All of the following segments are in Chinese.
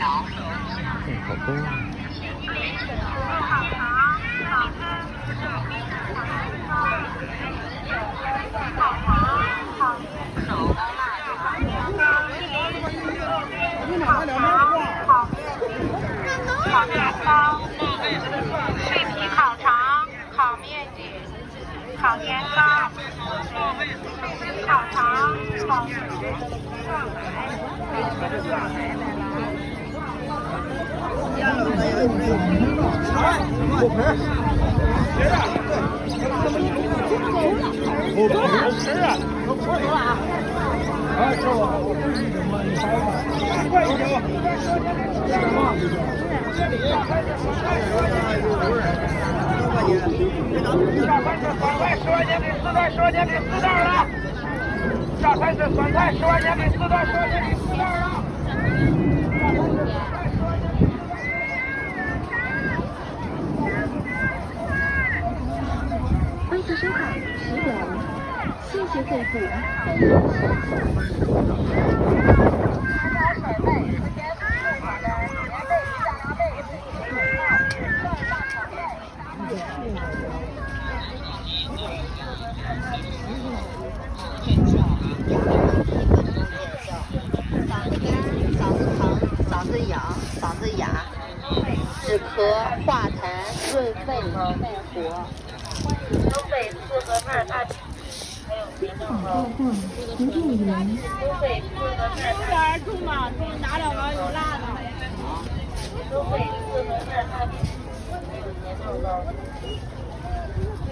好多。烤面包、脆皮烤肠、烤面筋、烤年糕、烤肠、烤面下菜是酸菜，10块钱给4袋，10块钱给4袋了。欢迎收看10点，谢谢贵妇。嗓子痒、嗓子哑、止咳、化痰、润肺、肺活。东北四合面大饼，还有别的吗？东北四合面大饼。重嘛，给你拿2个有辣的。东北四合面大饼，还有别的吗？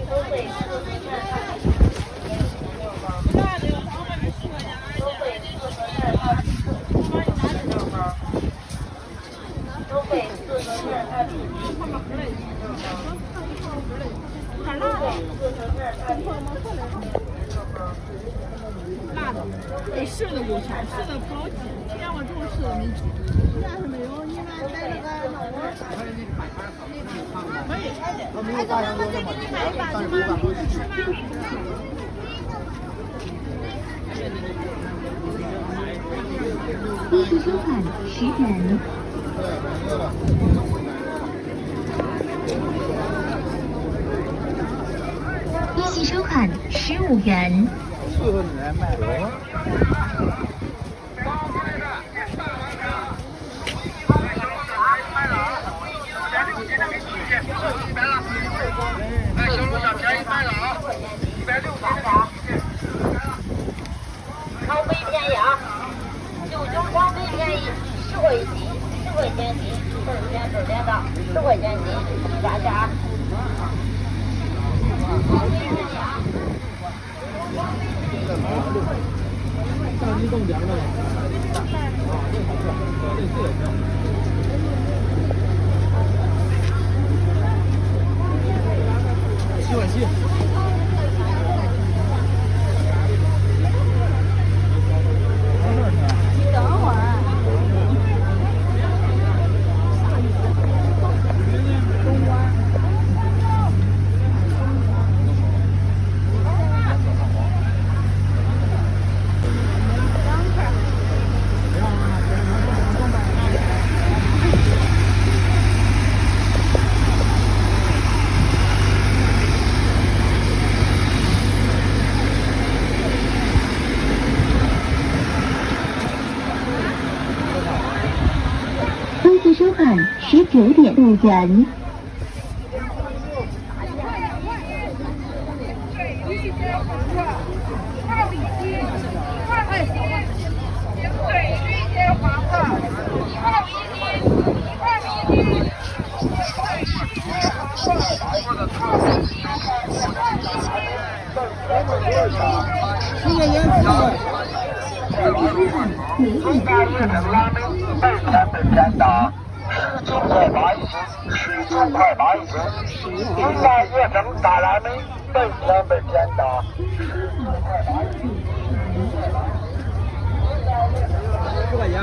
东北四合面大饼，还有别的吗？辣的有2个10块钱。东北四合面大饼，还有别的吗？东北四合面大饼，还有别的吗？辣的，得试的就行，试的不好挤。今天我中午试的没挤。那是没有，你们带那个老王。可以。哎，咱们再给你买一把去吗？继续收看10点。一起收看15元。哎，小龙虾便宜卖了啊，160。超肥便宜啊！99超肥便宜，10块斤，10块钱斤，本儿的，10块钱斤，加价。超肥便宜啊！大鸡冻凉的。7块7。欢迎收看19点5元。19块8一斤，云南野生大拉面本天的19块8一斤。10块钱。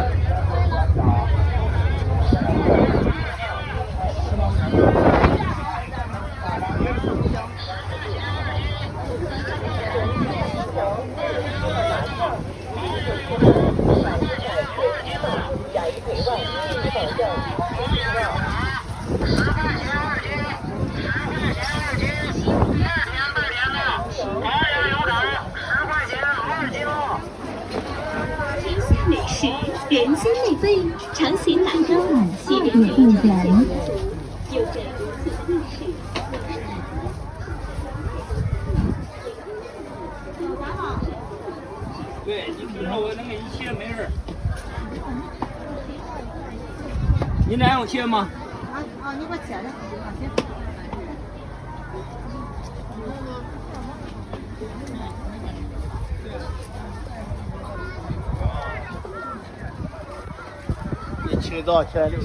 天下美食，人间美味，尝鲜来招满系列美食，有着如此故事。对，你听说我那个一切没人。你俩有切吗？你给我切的，行。你切多少钱的？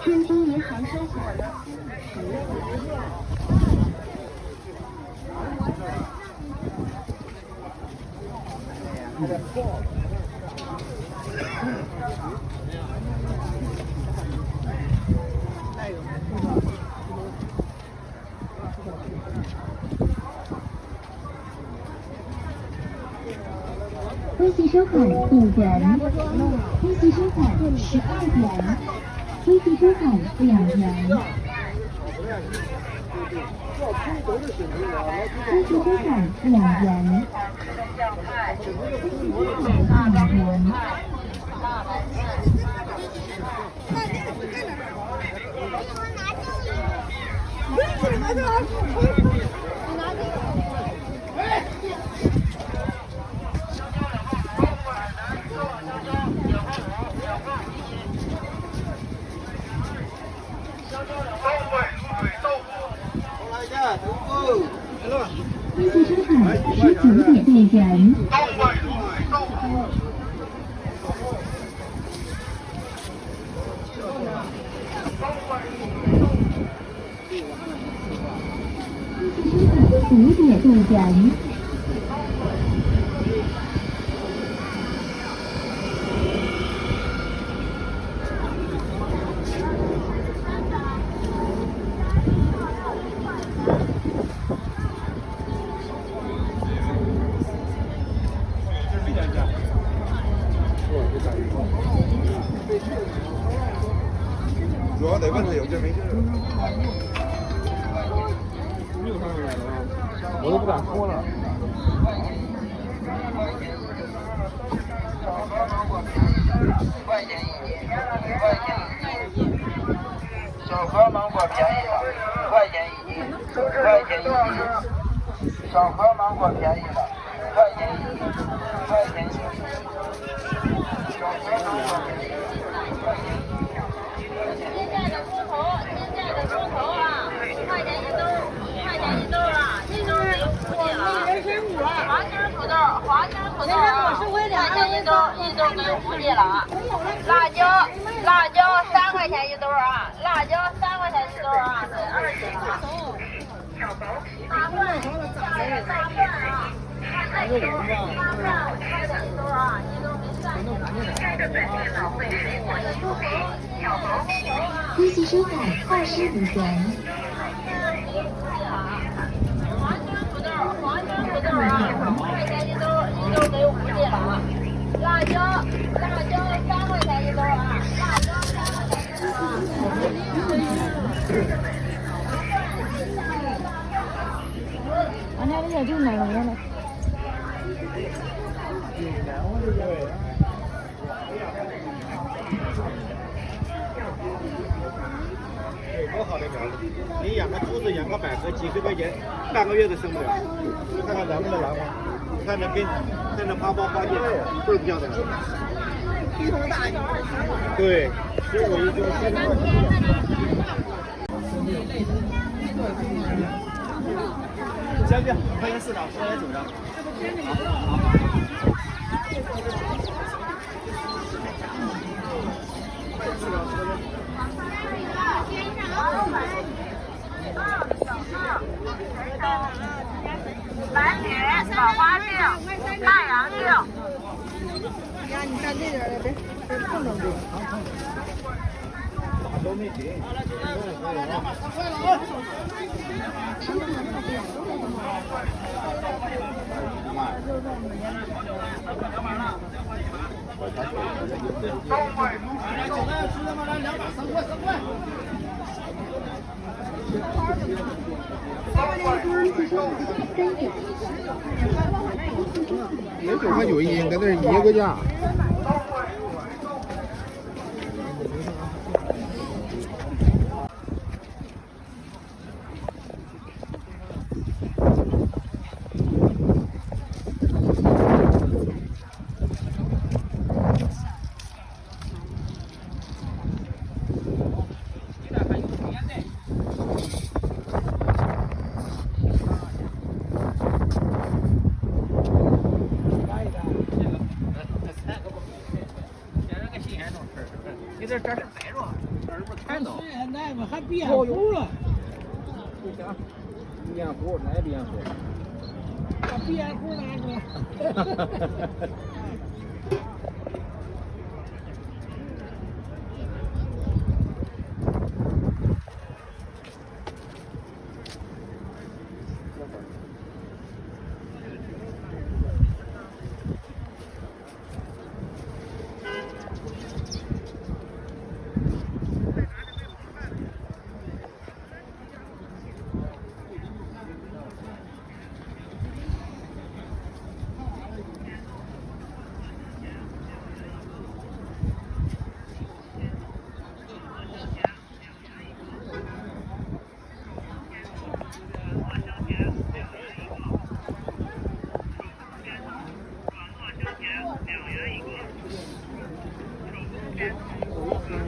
天津银行收款。微信收款1元，微信收款12元，微信收款2元，微信收款2元，2元。微信收款19点2元。5点2元。主要那个是有点没劲。我都不敢说了。小盒芒果便宜了，1块钱一斤，1块钱一斤。小盒芒果便宜了，1块钱一斤，1块钱一斤。小盒芒果便宜了，1块钱一斤。现在的猪头啊，1块钱一兜，1块钱一兜啊，一兜没有估计了。黄心土豆啊，1块钱一兜，一兜没有估计了。辣椒3块钱一兜啊，辣椒3块钱一兜啊，这2斤了。大蒜啊，大蒜5块钱一兜啊，一兜没算进来。微信收款25元。黄心土豆啊，1块钱一兜，一兜没有估计了啊。辣椒3块钱一兜啊，辣椒3块钱一兜啊。俺家那些就买了了。多好的苗子！你养个猪子，养个百合，几十块钱，半个月都生不了。你看看咱们的兰花，你看那根，看那花苞花叶，都是漂亮的。一头大小20。对，15一斤，15块将军，欢迎市长，说来走着。白菊、枣花杏、大洋杏。呀，你站这边来，别碰着。都没给。也9.91，搁这一个价。这是白着，这是不看到。那个还变糊了。不行，变糊，哪变糊？把变糊拿出来。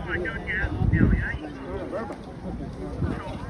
花椒钱2元1个。